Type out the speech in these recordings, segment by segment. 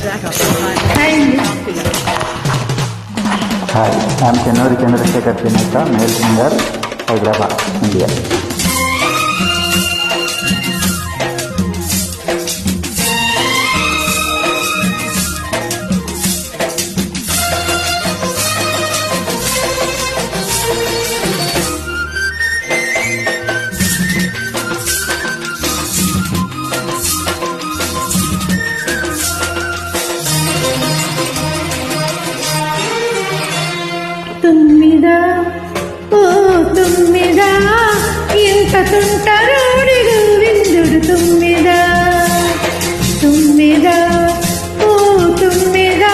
Hi, I'm Chennuri Chandrasekhar Chinaka, male singer, Hyderabad, India. తుమ్మిదా ఓ తుమ్మిదా ఇంత తుంటరోడిగు విందుడు తుమ్మిదా తుమ్మిదా ఓ తుమ్మిదా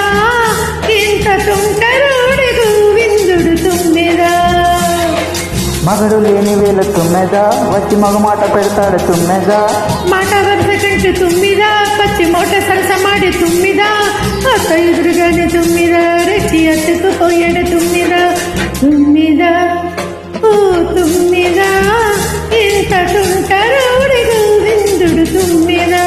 ఇంత తుంటరోడిగు విందుడు తుమ్మిదా మగడు లేని వేళ తుమ్మెదా వచ్చి మగమాట పెడతాడు తుమ్మెదా మాట వరుస కంటే తుమ్మిదా పచ్చి మోట సరస మాడి తుమ్మిదా అక్క ఎదురుగానే తుమ్మిదా రెచ్చి అతుకుపోయాడు తుమ్మిదా తుమ్మిదా ఓ తుమ్మిదా ఇంత తుంటరోడిగు విందుడు తుమ్మిదా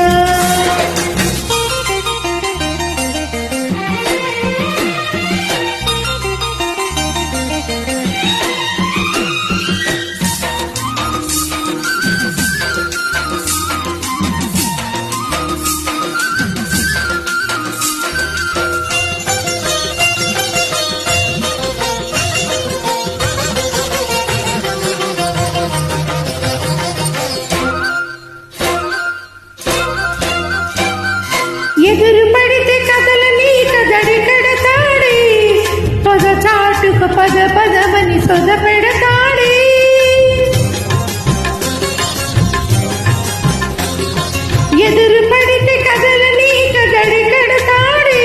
ఎదురు పడితే కథల నీక దడి కడతాడే పొద చాటుక పద పదమని సొద పెడతాడే ఎదురు పడితే కథల నీక దడి కడతాడే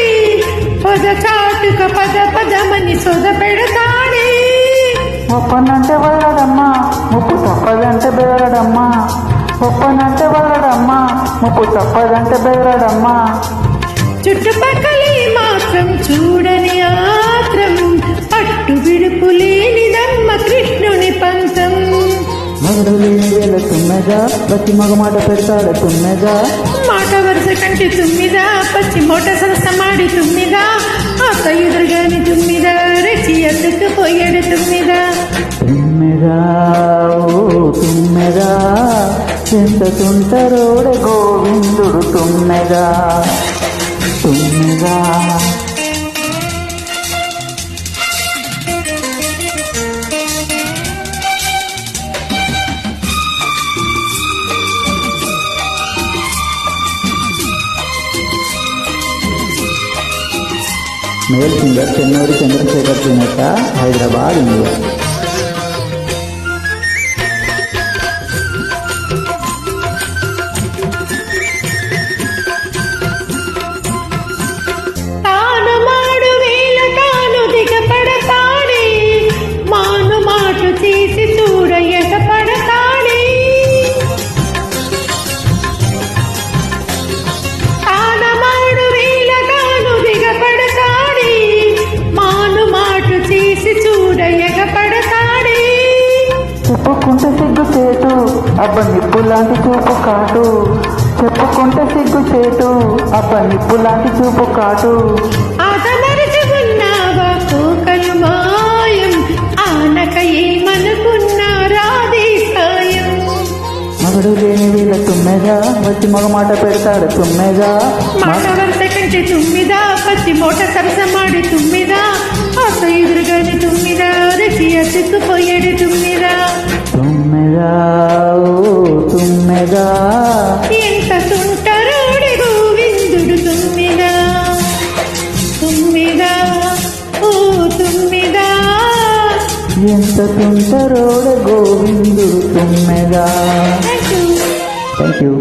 పొద చాటుక పద పదమని సొద పెడతాడే ఒప్పనంటే వదలడమ్మా ముప్పు తప్పదంటే బెదరడమ్మా ఒప్పనంటే వదలడమ్మా ముప్పు తప్పదంటే బెదరడమ్మా చుట్టుపక్కలే మాత్రం చూడని ఆత్రం పట్టు విడుపు లేనిదమ్మ కృష్ణుని పంతం మగడు లేని వేళ తుమ్మెదా వచ్చి మగమాట పెడతాడు తుమ్మెదా మాట వరుస కంటే తుమ్మిదా పచ్చి మోట సరస మాడి తుమ్మిదా అక్క ఎదురుగాని తుమ్మిదా రెచ్చి అతుక్కుపోయాడు తుమ్మిదా తుమ్మెదా ఓ తుమ్మెదా ఎంత తుంటరోడే గోవిందుడు తుమ్మెదా తుమ్మెదా మేల్ సింగర్ చెన్నూరి చంద్రశేఖర్ చినక, హైదరాబాద్, ఇండియా. తాను మాడు వేళ తాను దిగపడతాడే మాను మాటు చేసి చూడ ఎగపడతాడే తాను మాడు వేళ తాను దిగపడతాడే మాను మాటు చేసి చూడ ఎగపడతాడే చెప్పుకుంటే సిగ్గు చేటు అబ్బ నిప్పు లాంటి చూపు కాటు చెప్పుకుంటే సిగ్గు చేటు అబ్బ నిప్పు లాంటి చూపు కాటు ఆటమరిచి ఉన్నావా కోకలు మాయం ఆనక ఏమనుకున్నా రాధే సాయం మగడు లేని వీళ్ళ తుమ్మెదా వచ్చి మగమాట పెడతాడు తుమ్మెదా మాట వరుస కంటే తుమ్మిదా పచ్చి మోట సరస మాడి తుమ్మిదా అక్క ఎదురుగాని తుమ్మిదా రెచ్చి అతుక్కుపోయాడు తుమ్మిదా తుమ్మెదా ఓ తుమ్మెదా ఎంత తుంటరోడి గోవిందుడు తుమ్మిదా తుమ్మిదా ఓ తుమ్మిదా ఎంత తుంటరోడే గోవిందుడు తుమ్మెదా. Thank you. Thank you.